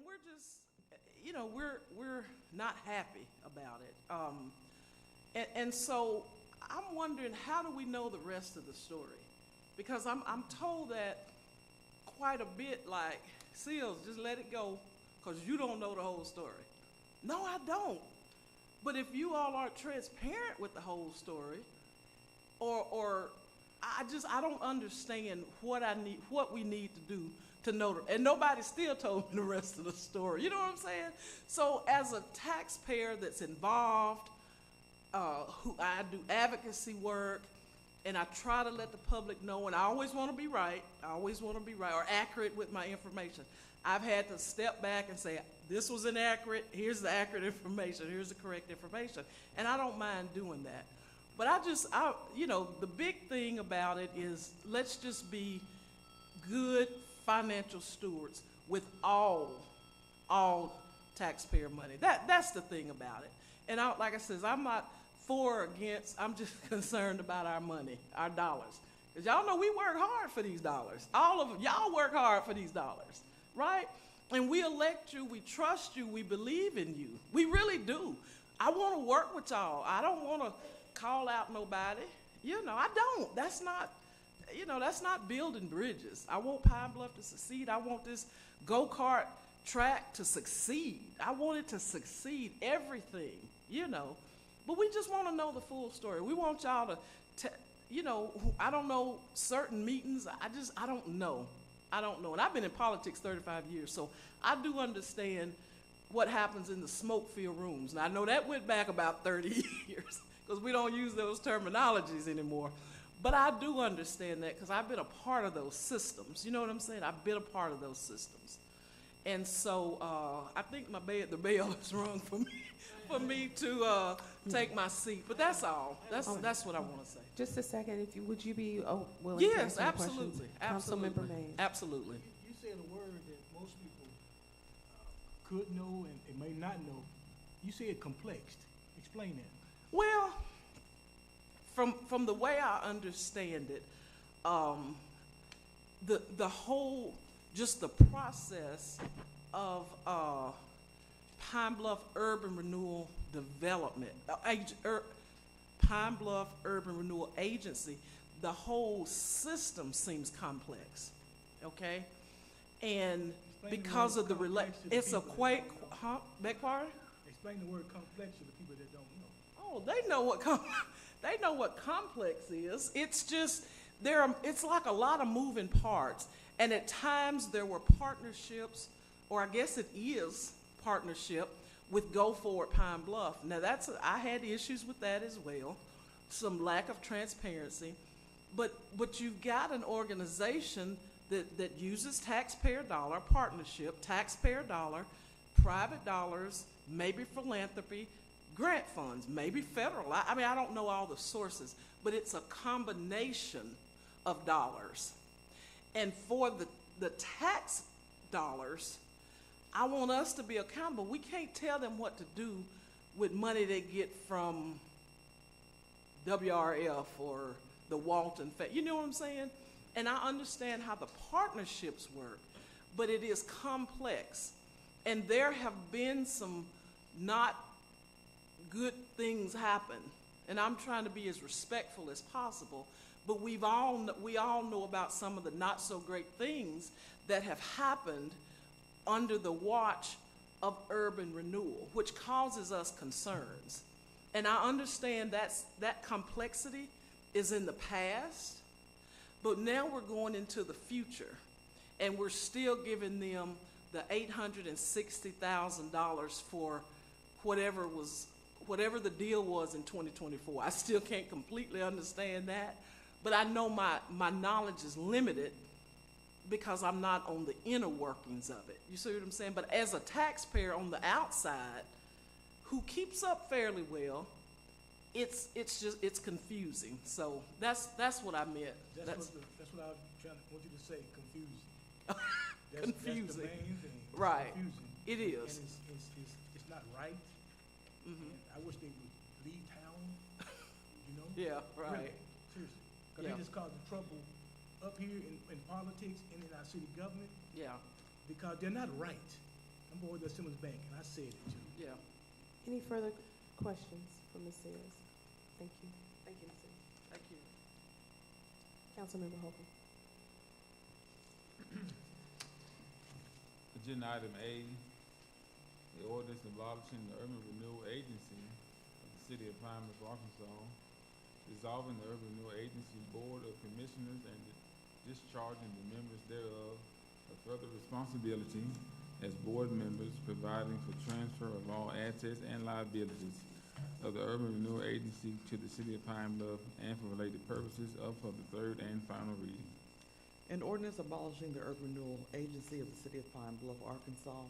we're just, we're not happy about it. And so I'm wondering, how do we know the rest of the story? Because I'm told that quite a bit, like, Seals, just let it go, because you don't know the whole story. No, I don't. But if you all aren't transparent with the whole story, or I don't understand what we need to do to know, and nobody still told me the rest of the story. You know what I'm saying? So as a taxpayer that's involved, who I do advocacy work, and I try to let the public know, and I always want to be right. I always want to be right or accurate with my information. I've had to step back and say, this was inaccurate, here's the accurate information, here's the correct information. And I don't mind doing that. But the big thing about it is, let's just be good financial stewards with all taxpayer money. That's the thing about it. And like I said, I'm not for or against, I'm just concerned about our money, our dollars. Because y'all know we work hard for these dollars. All of y'all work hard for these dollars, right? And we elect you, we trust you, we believe in you. We really do. I want to work with y'all. I don't want to call out nobody. I don't. That's not building bridges. I want Pine Bluff to succeed. I want this go-kart track to succeed. I want it to succeed, everything, But we just want to know the full story. We want y'all to, I don't know certain meetings. I don't know. I don't know. And I've been in politics 35 years, so I do understand what happens in the smoke-filled rooms. Now, I know that went back about 30 years, because we don't use those terminologies anymore. But I do understand that, because I've been a part of those systems. You know what I'm saying? I've been a part of those systems. And so I think the bell is rung for me to take my seat. But that's all. That's what I want to say. Just a second, would you be willing to Yes, answer absolutely. Absolutely. Councilmember Mays. Absolutely. You said a word that most people could know and may not know. You said complexed. Explain that. Well, from the way I understand it, the whole, just the process of Pine Bluff Urban Renewal Development, Pine Bluff Urban Renewal Agency, the whole system seems complex, okay? And Explain because of the it's a quake, beg pardon? Explain the word complex to the people that don't know. Oh, they know what complex is. It's just it's like a lot of moving parts, and at times there were partnerships, or I guess it is partnership with Go Forward Pine Bluff. Now I had issues with that as well, some lack of transparency, but you've got an organization that uses taxpayer dollar, partnership, taxpayer dollar, private dollars, maybe philanthropy, grant funds, maybe federal. I don't know all the sources, but it's a combination of dollars. And for the tax dollars, I want us to be accountable. We can't tell them what to do with money they get from WRF or the Walton. You know what I'm saying? And I understand how the partnerships work, but it is complex. And there have been some not good things happen. And I'm trying to be as respectful as possible. But we all know about some of the not so great things that have happened under the watch of urban renewal, which causes us concerns. And I understand that complexity is in the past, but now we're going into the future, and we're still giving them the $860,000 for whatever the deal was in 2024. I still can't completely understand that, but I know my knowledge is limited because I'm not on the inner workings of it. You see what I'm saying? But as a taxpayer on the outside who keeps up fairly well, it's confusing. So that's what I meant. That's what I want you to say, confusing. Confusing. That's the main thing. It's right. Confusing. It is. And it's not right. Mm-hmm. And I wish they would leave town, Yeah, right. Really, seriously. Because they just causing trouble up here in politics and in our city government. Yeah. Because they're not right. I'm going with the Simmons Bank, and I said it too. Yeah. Any further questions for Ms. Sayers? Thank you. Thank you, Ms. Sayers. Thank you. Councilmember Holcomb. Agenda item A, the ordinance abolishing the Urban Renewal Agency of the City of Pine Bluff, Arkansas, dissolving the Urban Renewal Agency Board of Commissioners and discharging the members thereof of further responsibility as board members, providing for transfer of all assets and liabilities of the Urban Renewal Agency to the City of Pine Bluff and for related purposes up for the third and final reading. An ordinance abolishing the Urban Renewal Agency of the City of Pine Bluff, Arkansas,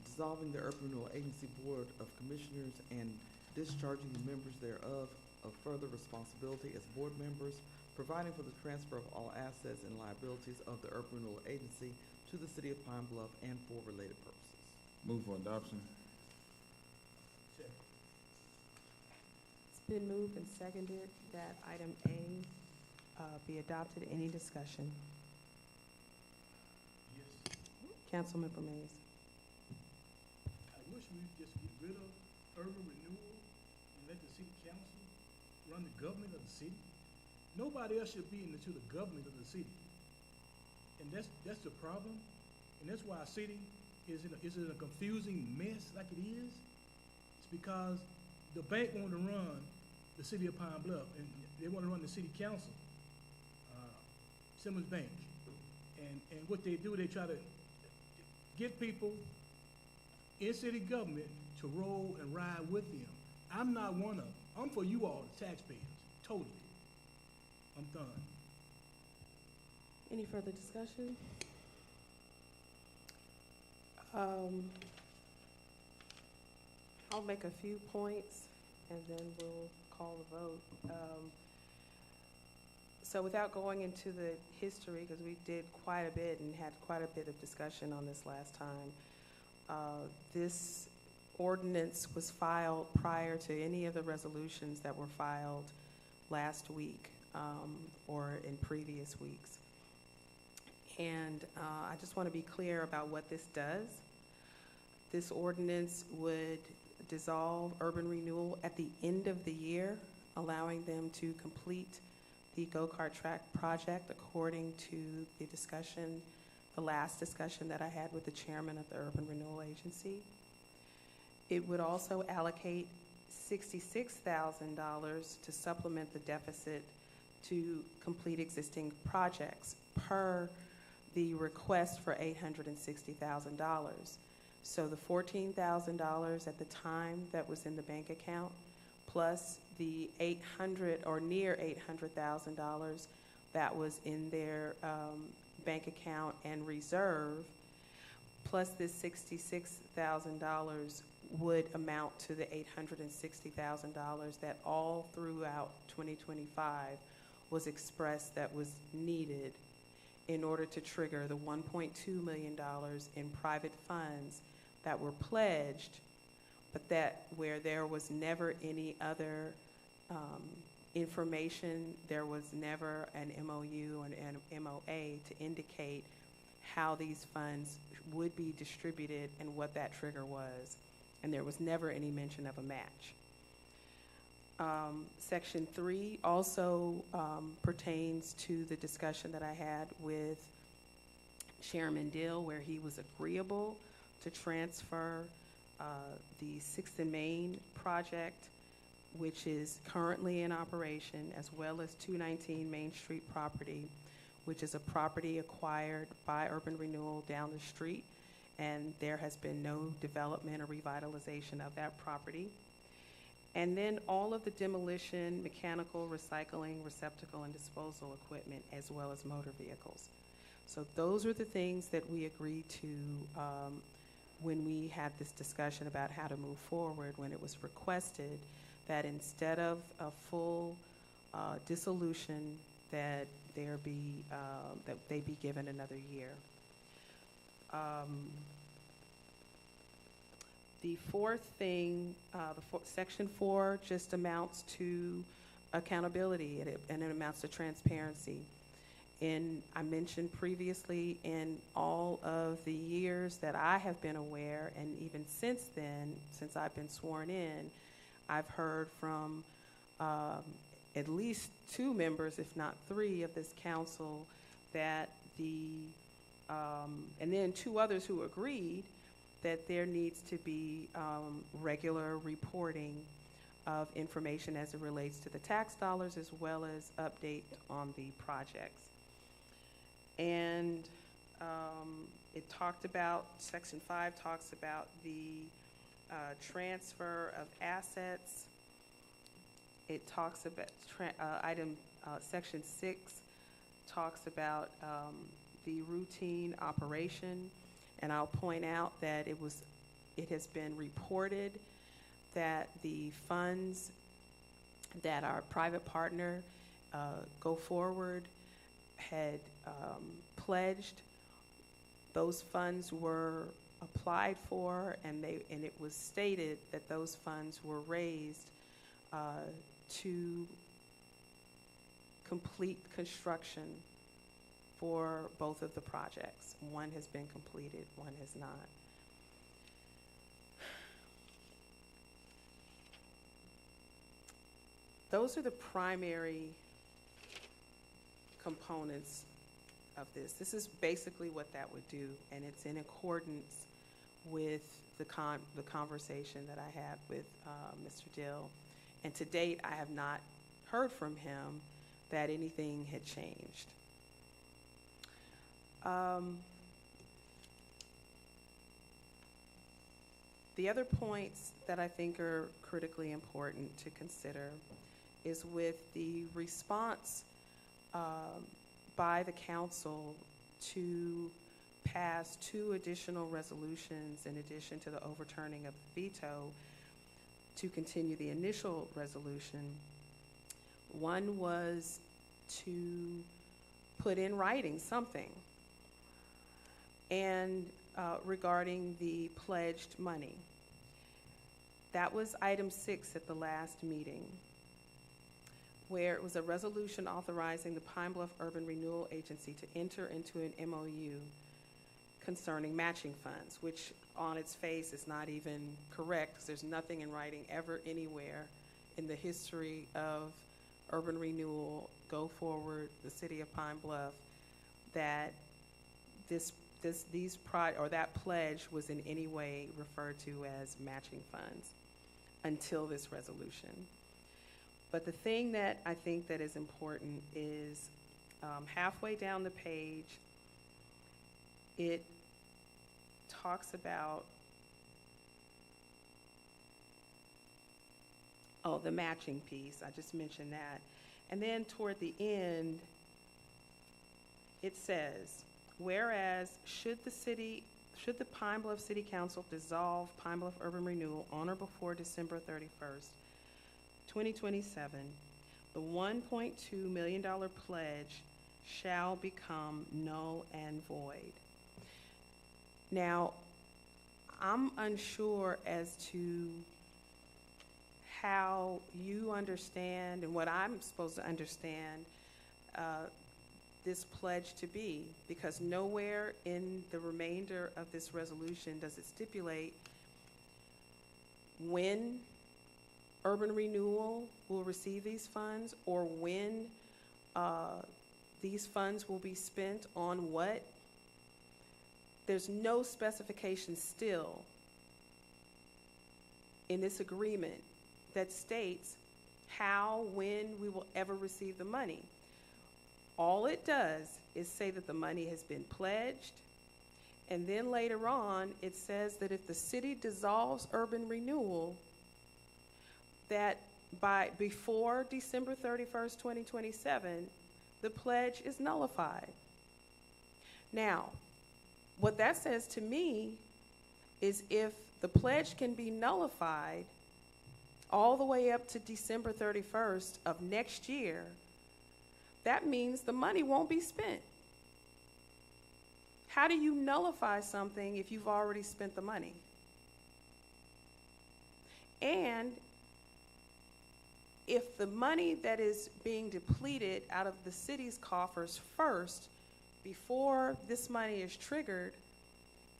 dissolving the Urban Renewal Agency Board of Commissioners and discharging the members thereof of further responsibility as board members, providing for the transfer of all assets and liabilities of the Urban Renewal Agency to the City of Pine Bluff and for related purposes. Move for adoption. Second. It's been moved and seconded that item A be adopted. Any discussion? Yes. Councilmember Mays. I wish we'd just get rid of urban renewal and let the city council run the government of the city. Nobody else should be into the government of the city. And that's the problem. And that's why our city is in a confusing mess like it is. It's because the bank want to run the city of Pine Bluff, and they want to run the city council, Simmons Bank. And what they do, they try to get people in city government to roll and ride with them. I'm not one of them. I'm for you all, the taxpayers, totally. I'm done. Any further discussion? I'll make a few points and then we'll call the vote. So without going into the history, because we did quite a bit and had quite a bit of discussion on this last time, this ordinance was filed prior to any of the resolutions that were filed last week or in previous weeks. And I just want to be clear about what this does. This ordinance would dissolve urban renewal at the end of the year, allowing them to complete the go-kart track project according to the discussion, the last discussion that I had with the chairman of the Urban Renewal Agency. It would also allocate $66,000 to supplement the deficit to complete existing projects per the request for $860,000. So the $14,000 at the time that was in the bank account, plus the $800 or near $800,000 that was in their bank account and reserve, plus this $66,000 would amount to the $860,000 that all throughout 2025 was expressed that was needed in order to trigger the $1.2 million in private funds that were pledged, but that where there was never any other information, there was never an MOU or an MOA to indicate how these funds would be distributed and what that trigger was. And there was never any mention of a match. Section 3 also pertains to the discussion that I had with Chairman Dill, where he was agreeable to transfer the 6th and Main project, which is currently in operation, as well as 219 Main Street property, which is a property acquired by Urban Renewal down the street, and there has been no development or revitalization of that property. And then all of the demolition, mechanical, recycling, receptacle, and disposal equipment, as well as motor vehicles. So those are the things that we agreed to when we had this discussion about how to move forward, when it was requested that instead of a full dissolution, that there be that they be given another year. The fourth thing, Section 4 just amounts to accountability, and it amounts to transparency. I mentioned previously, in all of the years that I have been aware, and even since then, since I've been sworn in, I've heard from at least 2 members, if not 3, of this council that and then 2 others who agreed that there needs to be regular reporting of information as it relates to the tax dollars, as well as update on the projects. And it talked about, Section 5 talks about the transfer of assets. It talks about, Section 6 talks about the routine operation. And I'll point out that it has been reported that the funds that our private partner, Go Forward, had pledged, those funds were applied for, and it was stated that those funds were raised to complete construction for both of the projects. One has been completed, one has not. Those are the primary components of this. This is basically what that would do, and it's in accordance with the conversation that I had with Mr. Dill. And to date, I have not heard from him that anything had changed. The other points that I think are critically important to consider is with the response by the council to pass 2 additional resolutions in addition to the overturning of the veto to continue the initial resolution. One was to put in writing something and regarding the pledged money. That was item 6 at the last meeting, where it was a resolution authorizing the Pine Bluff Urban Renewal Agency to enter into an MOU concerning matching funds, which on its face is not even correct, because there's nothing in writing ever anywhere in the history of urban renewal, Go Forward, the city of Pine Bluff, that that pledge was in any way referred to as matching funds until this resolution. But the thing that I think that is important is halfway down the page, it talks about, the matching piece. I just mentioned that. And then toward the end, it says, whereas should the Pine Bluff City Council dissolve Pine Bluff Urban Renewal on or before December 31st, 2027, the $1.2 million pledge shall become null and void. Now, I'm unsure as to how you understand and what I'm supposed to understand this pledge to be, because nowhere in the remainder of this resolution does it stipulate when urban renewal will receive these funds, or when these funds will be spent on what. There's no specification still in this agreement that states how, when we will ever receive the money. All it does is say that the money has been pledged, and then later on it says that if the city dissolves urban renewal, that before December 31st, 2027, the pledge is nullified. Now, what that says to me is if the pledge can be nullified all the way up to December 31st of next year, that means the money won't be spent. How do you nullify something if you've already spent the money? And if the money that is being depleted out of the city's coffers first, before this money is triggered,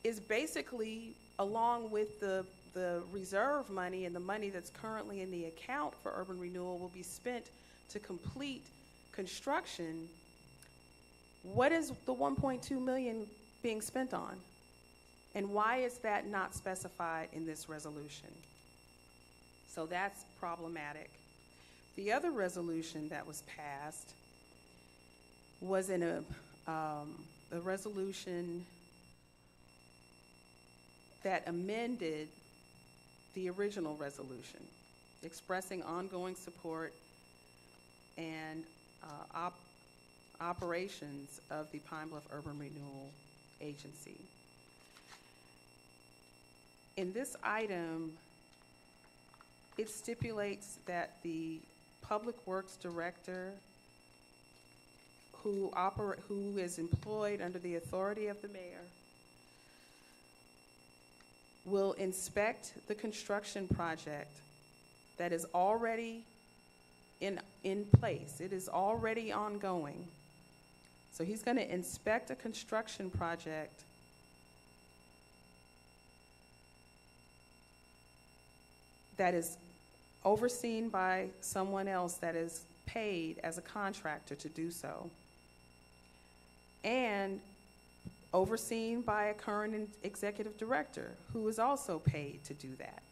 is basically, along with the reserve money and the money that's currently in the account for urban renewal, will be spent to complete construction, what is the 1.2 million being spent on? And why is that not specified in this resolution? So that's problematic. The other resolution that was passed was in a resolution that amended the original resolution, expressing ongoing support and operations of the Pine Bluff Urban Renewal Agency. In this item, it stipulates that the Public Works Director, who is employed under the authority of the mayor, will inspect the construction project that is already in place. It is already ongoing. So he's going to inspect a construction project that is overseen by someone else that is paid as a contractor to do so, and overseen by a current executive director who is also paid to do that,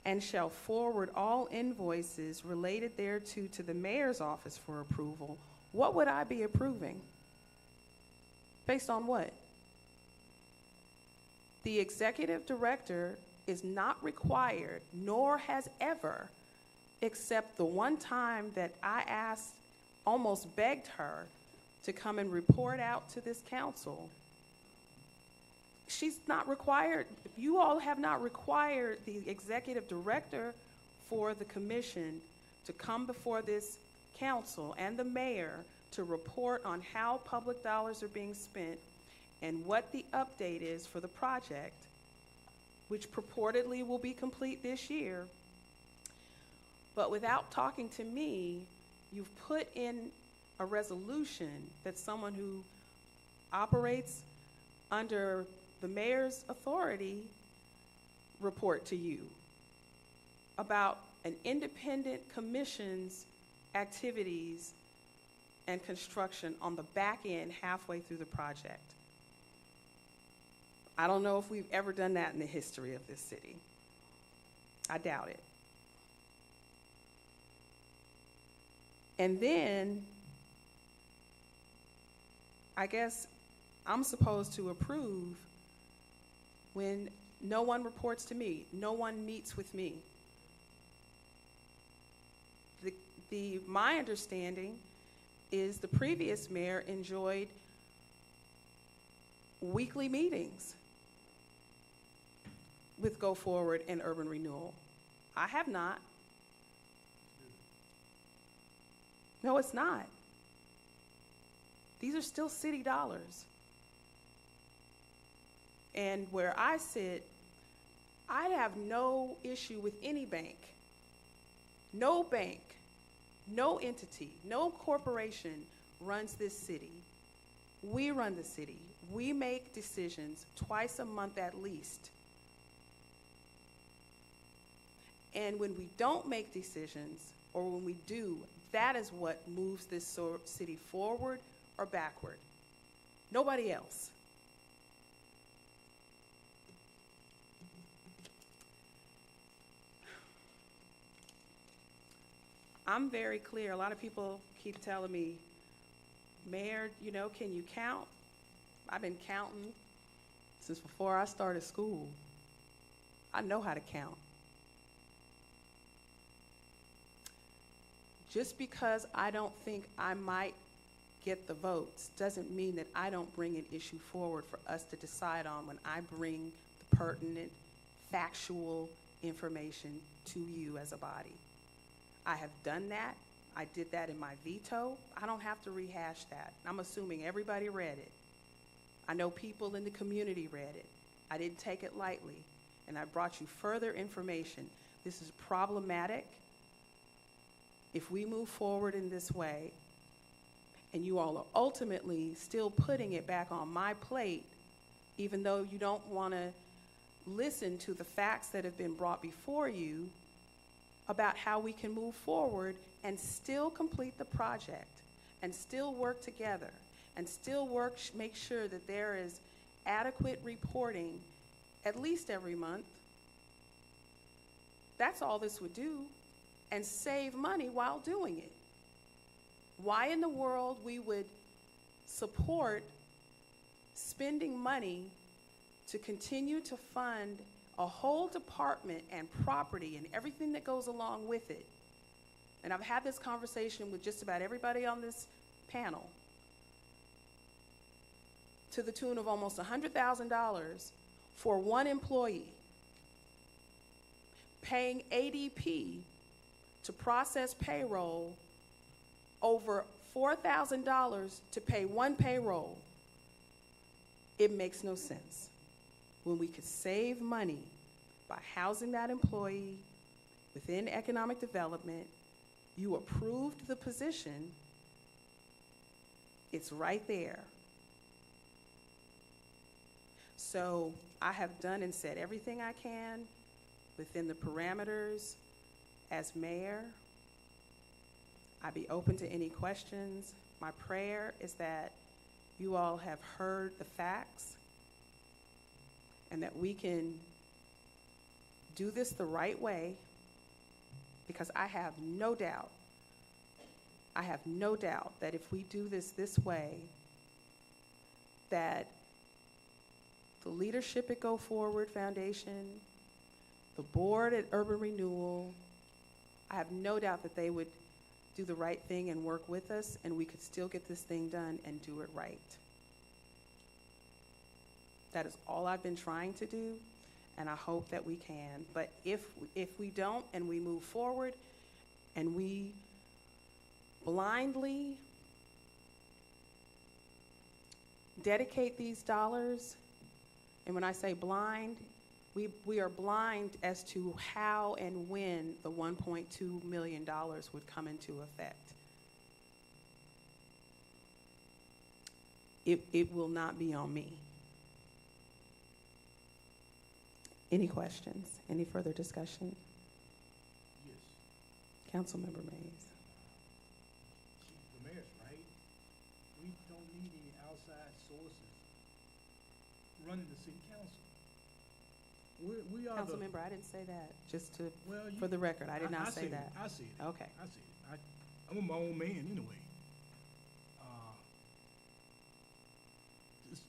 and shall forward all invoices related thereto to the mayor's office for approval. What would I be approving? Based on what? The executive director is not required, nor has ever, except the one time that I asked, almost begged her to come and report out to this council. She's not required. You all have not required the executive director for the commission to come before this council and the mayor to report on how public dollars are being spent and what the update is for the project, which purportedly will be complete this year. But without talking to me, you've put in a resolution that someone who operates under the mayor's authority report to you about an independent commission's activities and construction on the back end halfway through the project. I don't know if we've ever done that in the history of this city. I doubt it. And then, I guess I'm supposed to approve when no one reports to me, no one meets with me. My understanding is the previous mayor enjoyed weekly meetings with Go Forward and Urban Renewal. I have not. No, it's not. These are still city dollars. And where I sit, I have no issue with any bank. No bank, no entity, no corporation runs this city. We run the city. We make decisions twice a month at least. And when we don't make decisions, or when we do, that is what moves this city forward or backward. Nobody else. I'm very clear. A lot of people keep telling me, Mayor, you know, can you count? I've been counting since before I started school. I know how to count. Just because I don't think I might get the votes doesn't mean that I don't bring an issue forward for us to decide on when I bring the pertinent, factual information to you as a body. I have done that. I did that in my veto. I don't have to rehash that. I'm assuming everybody read it. I know people in the community read it. I didn't take it lightly, and I brought you further information. This is problematic. if we move forward in this way, and you all are ultimately still putting it back on my plate, even though you don't want to listen to the facts that have been brought before you about how we can move forward and still complete the project, and still work together, and still make sure that there is adequate reporting at least every month. That's all this would do, and save money while doing it. Why in the world we would support spending money to continue to fund a whole department and property and everything that goes along with it. And I've had this conversation with just about everybody on this panel, to the tune of almost $100,000 for one employee, paying ADP to process payroll over $4,000 to pay one payroll. It makes no sense. When we could save money by housing that employee within economic development, you approved the position, it's right there. So I have done and said everything I can within the parameters as mayor. I'd be open to any questions. My prayer is that you all have heard the facts and that we can do this the right way, because I have no doubt that if we do this way, that the leadership at Go Forward Foundation, the board at Urban Renewal, I have no doubt that they would do the right thing and work with us, and we could still get this thing done and do it right. That is all I've been trying to do, and I hope that we can. But if we don't, and we move forward and we blindly dedicate these dollars, and when I say blind, we are blind as to how and when the $1.2 million would come into effect. It will not be on me. Any questions? Any further discussion? Yes. Councilmember Mays. The mayor's right. We don't need any outside sources running the city council. We are the. Councilmember, I didn't say that. Just to, Well, for the record, I did not say said that. it. I said it. Okay. I said it. I'm my own man anyway.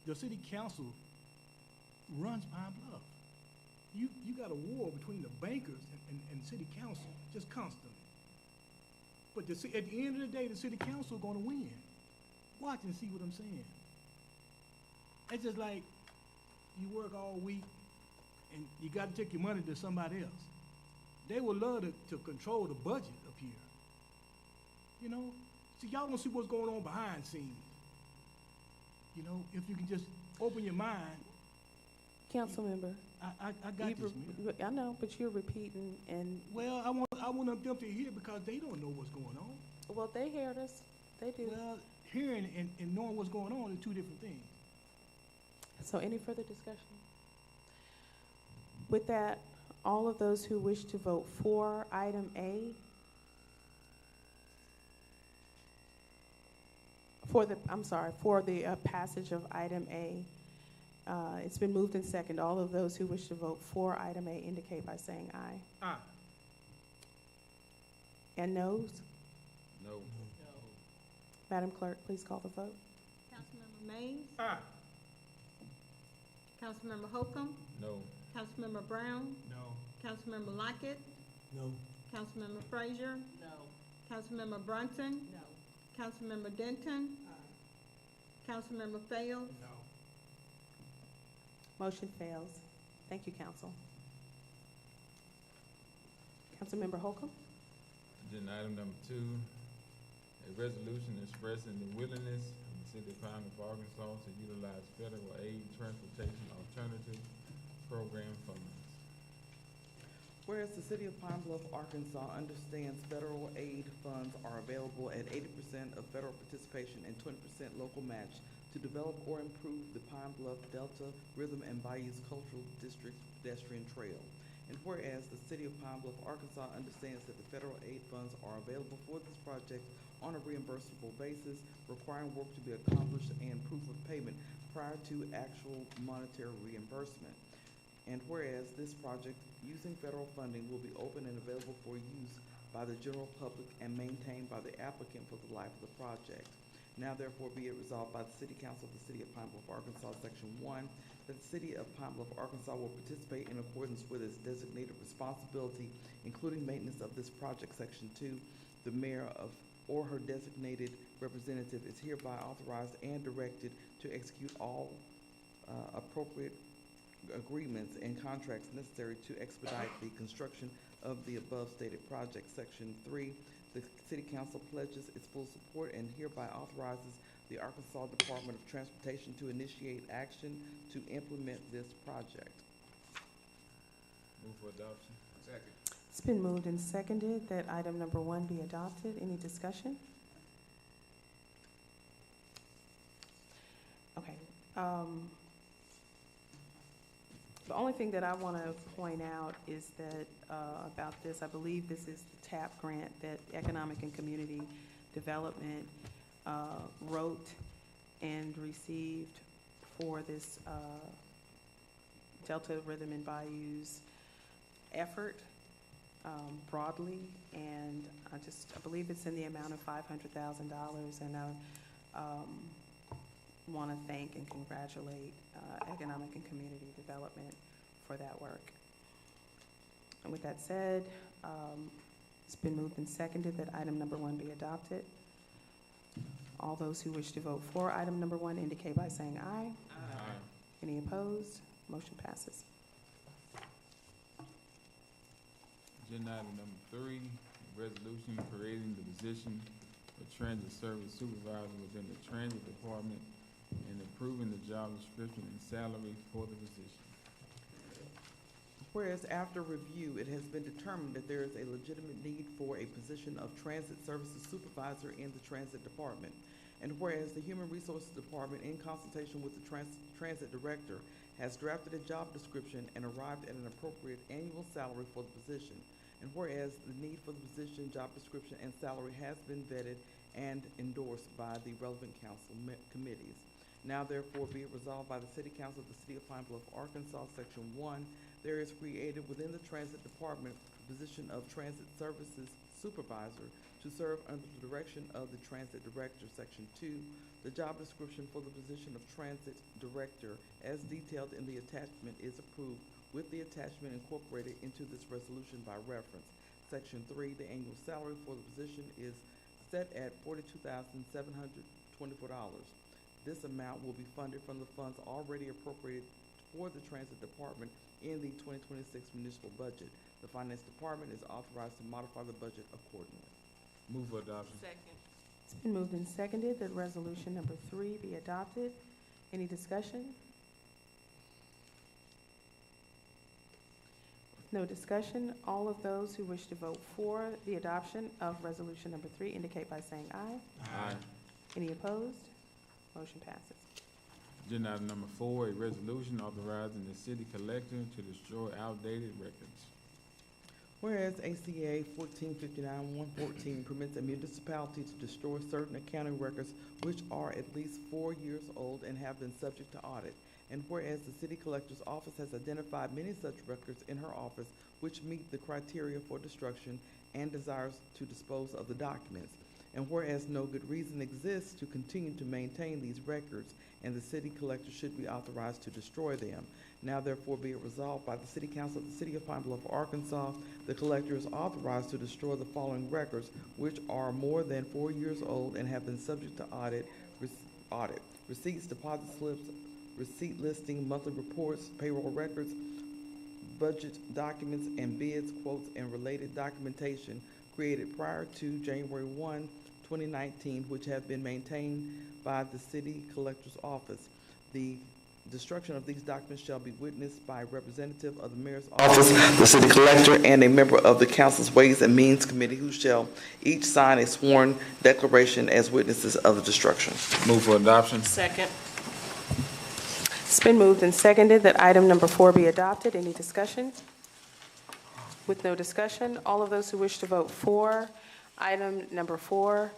The city council runs Pine Bluff. You got a war between the bankers and city council, just constantly. But at the end of the day, the city council going to win. Watch and see what I'm saying. It's just like you work all week and you got to take your money to somebody else. They would love to control the budget up here. You know? See, y'all don't see what's going on behind scenes. You know, if you can just open your mind. Councilmember. I got this, man. I know, but you're repeating and. Well, I want them to hear, because they don't know what's going on. Well, they heard us. They do. Well, hearing and knowing what's going on are two different things. So any further discussion? With that, all of those who wish to vote for item A, for the passage of item A, it's been moved and second. All of those who wish to vote for item A indicate by saying aye. Aye. And noes? No. Madam Clerk, please call the vote. Councilmember Mays? Aye. Councilmember Holcomb? No. Councilmember Brown? No. Councilmember Lockett? No. Councilmember Frazier? No. Councilmember Brunson? No. Councilmember Denton? Councilmember Fails? No. Motion fails. Thank you, Council. Councilmember Holcomb? Agenda item number 2, a resolution expressing the willingness of the city of Pine Bluff, Arkansas to utilize federal aid transportation alternative program funds. Whereas the city of Pine Bluff, Arkansas understands federal aid funds are available at 80% of federal participation and 20% local match to develop or improve the Pine Bluff Delta Rhythm and Bayous Cultural District pedestrian trail. And whereas the city of Pine Bluff, Arkansas understands that the federal aid funds are available for this project on a reimbursable basis, requiring work to be accomplished and proof of payment prior to actual monetary reimbursement. And whereas this project, using federal funding, will be open and available for use by the general public and maintained by the applicant for the life of the project. Now therefore be it resolved by the City Council of the City of Pine Bluff, Arkansas, Section 1, that the City of Pine Bluff, Arkansas will participate in accordance with its designated responsibility, including maintenance of this project. Section 2, the mayor of or her designated representative is hereby authorized and directed to execute all appropriate agreements and contracts necessary to expedite the construction of the above stated project. Section 3, the City Council pledges its full support and hereby authorizes the Arkansas Department of Transportation to initiate action to implement this project. Move for adoption. Second. It's been moved and seconded that item number 1 be adopted. Any discussion? Okay. The only thing that I want to point out is that about this, I believe this is the TAP grant that Economic and Community Development wrote and received for this Delta Rhythm and Bayous effort broadly, and I believe it's in the amount of $500,000, and I want to thank and congratulate Economic and Community Development for that work. And with that said, it's been moved and seconded that item number 1 be adopted. All those who wish to vote for item number 1 indicate by saying aye. Aye. Any opposed? Motion passes. Agenda item number 3, resolution creating the position of transit service supervisor within the transit department and approving the job description and salary for the position. Whereas after review, it has been determined that there is a legitimate need for a position of transit services supervisor in the transit department. And whereas the Human Resources Department, in consultation with the transit director, has drafted a job description and arrived at an appropriate annual salary for the position. And whereas the need for the position, job description, and salary has been vetted and endorsed by the relevant council committees. Now therefore be it resolved by the City Council of the City of Pine Bluff, Arkansas, Section 1, there is created within the Transit Department the position of Transit Services Supervisor to serve under the direction of the Transit Director. Section 2, the job description for the position of Transit Director as detailed in the attachment is approved with the attachment incorporated into this resolution by reference. Section 3, the annual salary for the position is set at $42,724. This amount will be funded from the funds already appropriated for the Transit Department in the 2026 municipal budget. The Finance Department is authorized to modify the budget accordingly. Move for adoption. Second. It's been moved and seconded that resolution number 3 be adopted. Any discussion? With no discussion, all of those who wish to vote for the adoption of resolution number 3 indicate by saying aye. Aye. Any opposed? Motion passes. Agenda item number 4, a resolution authorizing the city collector to destroy outdated records. Whereas ACA 1459-114 permits a municipality to destroy certain accounting records which are at least 4 years old and have been subject to audit. And whereas the city collector's office has identified many such records in her office which meet the criteria for destruction and desires to dispose of the documents. And whereas no good reason exists to continue to maintain these records, and the city collector should be authorized to destroy them. Now therefore be it resolved by the City Council of the City of Pine Bluff, Arkansas, the collector is authorized to destroy the following records which are more than 4 years old and have been subject to audit: receipts, deposit slips, receipt listing, monthly reports, payroll records, budget documents, and bids, quotes, and related documentation created prior to January 1, 2019, which have been maintained by the city collector's office. The Destruction of these documents shall be witnessed by a representative of the mayor's office, the city collector, and a member of the council's Ways and Means Committee, who shall each sign a sworn declaration as witnesses of the destruction. Move for adoption. Second. It's been moved and seconded that item number 4 be adopted. Any discussion? With no discussion, all of those who wish to vote for item number 4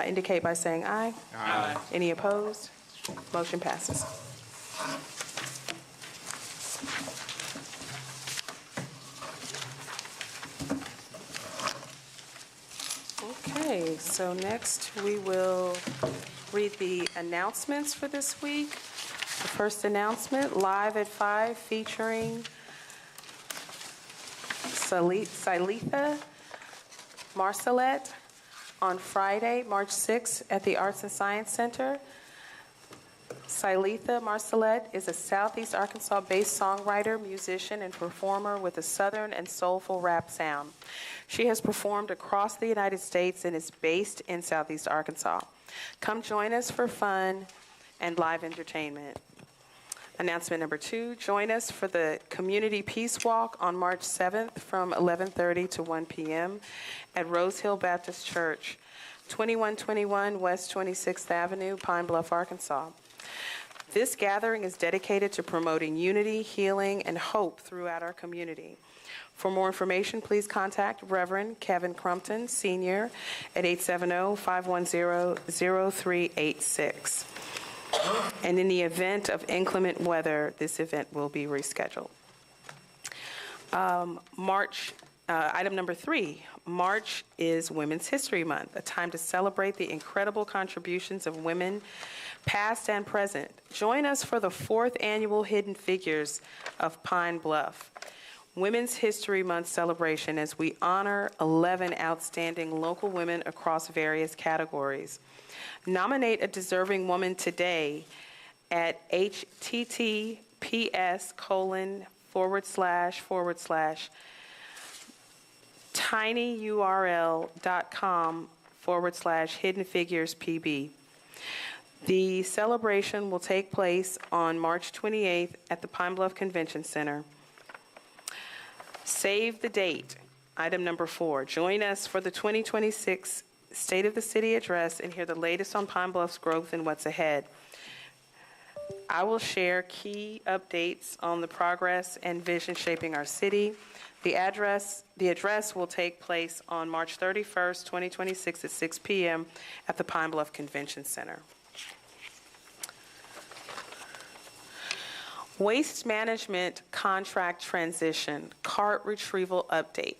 indicate by saying aye. Aye. Any opposed? Motion passes. Okay, so next we will read the announcements for this week. The first announcement, Live at 5, featuring Silitha Marcelette on Friday, March 6th at the Arts and Science Center. Silitha Marcelette is a Southeast Arkansas-based songwriter, musician, and performer with a southern and soulful rap sound. She has performed across the United States and is based in Southeast Arkansas. Come join us for fun and live entertainment. Announcement number 2, join us for the Community Peace Walk on March 7th from 11:30 to 1 p.m. at Rose Hill Baptist Church, 2121 West 26th Avenue, Pine Bluff, Arkansas. This gathering is dedicated to promoting unity, healing, and hope throughout our community. For more information, please contact Reverend Kevin Crumpton, Sr. at 870-510-0386. And in the event of inclement weather, this event will be rescheduled. Item number 3, March is Women's History Month, a time to celebrate the incredible contributions of women, past and present. Join us for the 4th annual Hidden Figures of Pine Bluff Women's History Month celebration as we honor 11 outstanding local women across various categories. Nominate a deserving woman today at https://tinyurl.com/hiddenfigurespb. The celebration will take place on March 28th at the Pine Bluff Convention Center. Save the date. Item number 4. Join us for the 2026 State of the City Address and hear the latest on Pine Bluff's growth and what's ahead. I will share key updates on the progress and vision shaping our city. The address will take place on March 31st, 2026 at 6 p.m. at the Pine Bluff Convention Center. Waste management contract transition, cart retrieval update.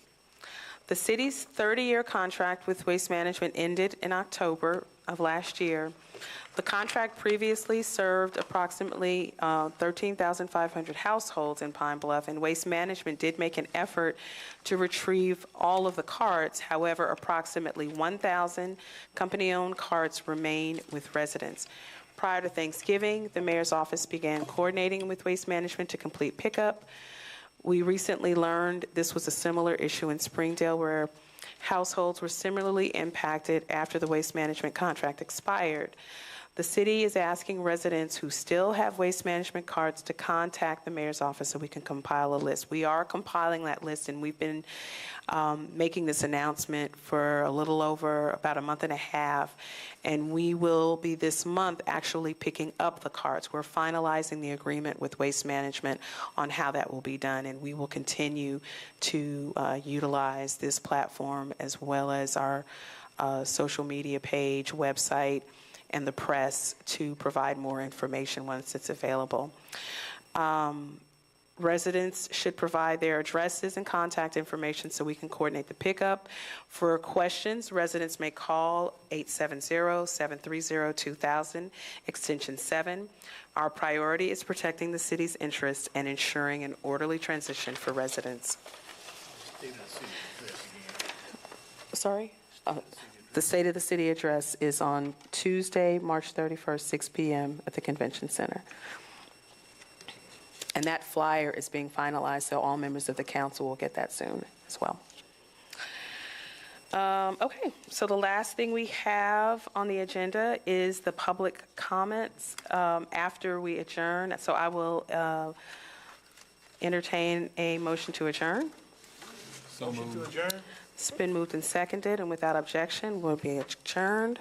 The city's 30-year contract with Waste Management ended in October of last year. The contract previously served approximately 13,500 households in Pine Bluff, and Waste Management did make an effort to retrieve all of the carts. However, approximately 1,000 company-owned carts remain with residents. Prior to Thanksgiving, the mayor's office began coordinating with Waste Management to complete pickup. We recently learned this was a similar issue in Springdale, where households were similarly impacted after the Waste Management contract expired. The city is asking residents who still have Waste Management cards to contact the mayor's office so we can compile a list. We are compiling that list, and we've been making this announcement for a little over about a month and a half, and we will be this month actually picking up the cards. We're finalizing the agreement with Waste Management on how that will be done, and we will continue to utilize this platform as well as our social media page, website, and the press to provide more information once it's available. Residents should provide their addresses and contact information so we can coordinate the pickup. For questions, residents may call 870-730-2000, extension 7. Our priority is protecting the city's interests and ensuring an orderly transition for residents. Sorry? The State of the City Address is on Tuesday, March 31st, 6 p.m. at the Convention Center. And that flyer is being finalized, so all members of the council will get that soon as well. Okay, so the last thing we have on the agenda is the public comments after we adjourn. So I will entertain a motion to adjourn. So moved. It's been moved and seconded, and without objection, will be adjourned.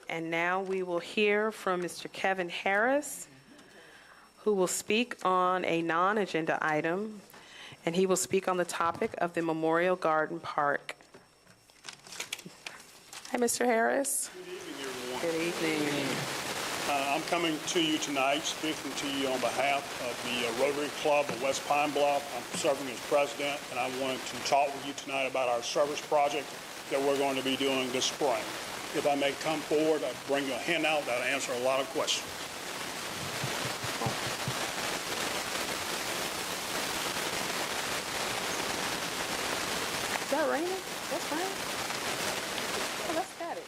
And now we will hear from Mr. Kevin Harris, who will speak on a non-agenda item, and he will speak on the topic of the Memorial Garden Park. Hi, Mr. Harris. Good evening, everyone. Good evening. I'm coming to you tonight, speaking to you on behalf of the Rotary Club of West Pine Bluff. I'm serving as president, and I wanted to talk with you tonight about our service project that we're going to be doing this spring. If I may come forward, I'll bring you a handout that'll answer a lot of questions. Is that raining? That's raining? Oh, that's static.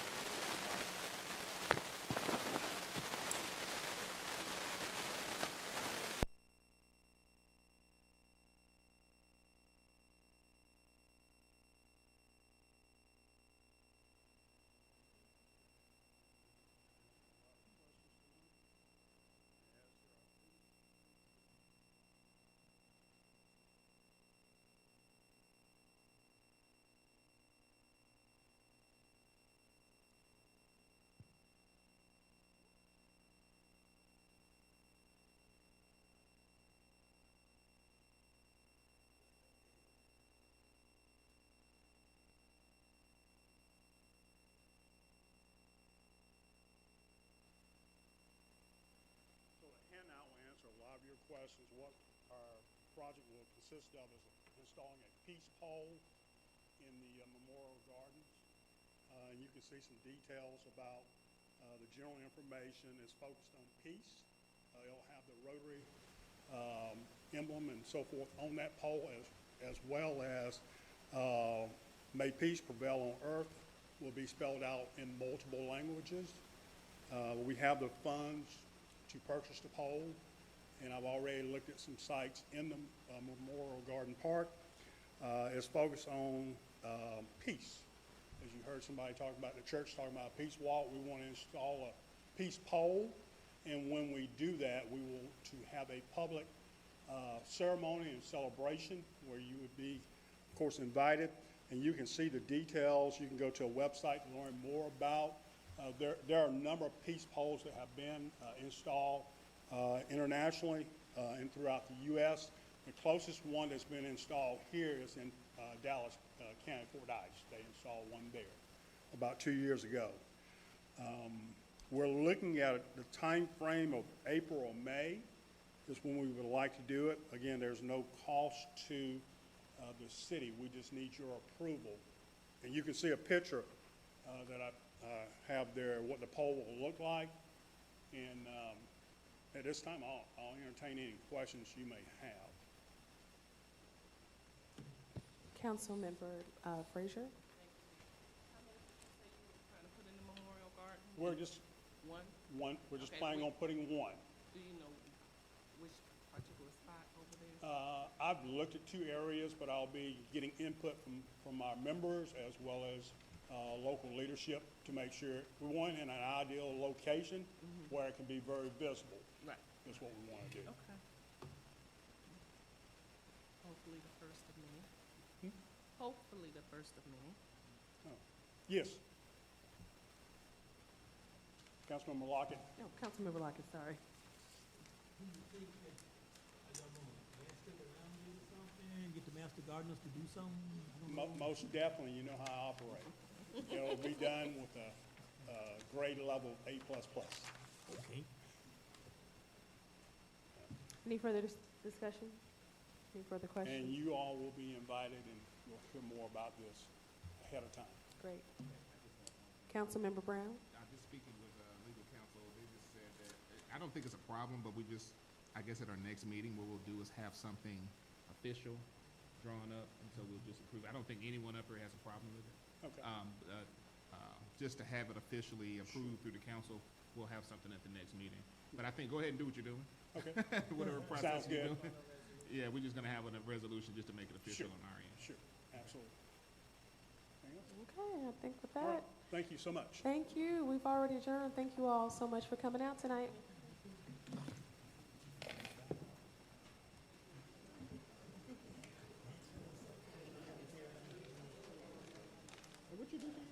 So the handout will answer a lot of your questions. What our project will consist of is installing a peace pole in the Memorial Gardens. And you can see some details about the general information is focused on peace. It'll have the Rotary emblem and so forth on that pole, as well as may peace prevail on earth will be spelled out in multiple languages. We have the funds to purchase the pole, and I've already looked at some sites in the Memorial Garden Park. It's focused on peace. As you heard somebody talk about, the church talking about a peace walk, we want to install a peace pole, and when we do that, we will to have a public ceremony and celebration where you would be, of course, invited, and you can see the details. You can go to a website to learn more about. There are a number of peace poles that have been installed internationally and throughout the U.S. The closest one that's been installed here is in Dallas County, Fordyce. They installed one there about 2 years ago. We're looking at the time frame of April or May is when we would like to do it. Again, there's no cost to the city. We just need your approval. And you can see a picture that I have there, what the pole will look like. And at this time, I'll entertain any questions you may have. Councilmember Frazier? How many people say you were trying to put in the Memorial Garden? We're just One? we're just Okay, planning on putting one. Do you know which particular spot over there? I've looked at 2 areas, but I'll be getting input from our members as well as local leadership to make sure we want in an ideal location where it can be very visible. Right. Is what we want to do. Okay. Hopefully the first of May. Hopefully the first of May. Yes. Councilmember Lockett. No, Councilmember Lockett, sorry. Get the master gardeners to do something? I don't know. Most definitely, you know how I operate. It'll be done with a grade level A++. Okay. Any further discussion? Any further And questions? you all will be invited, and you'll hear more about this ahead of time. Great. Councilmember Brown? Just speaking with legal counsel, they just said that, I don't think it's a problem, but we just, I guess at our next meeting, what we'll do is have something official drawn up, and so we'll just approve. I don't think anyone up here has a problem with it. Okay. Just to have it officially approved through the council, we'll have something at the next meeting. But I think, go ahead and do what you're doing. Okay. Whatever process Sounds you're good. doing. Yeah, we're just gonna have a resolution just to make it official Sure. on our end. Sure, absolutely. Anything Okay, I think with All right, that, thank you so much. thank you. We've already adjourned. Thank you all so much for coming out tonight. What you do?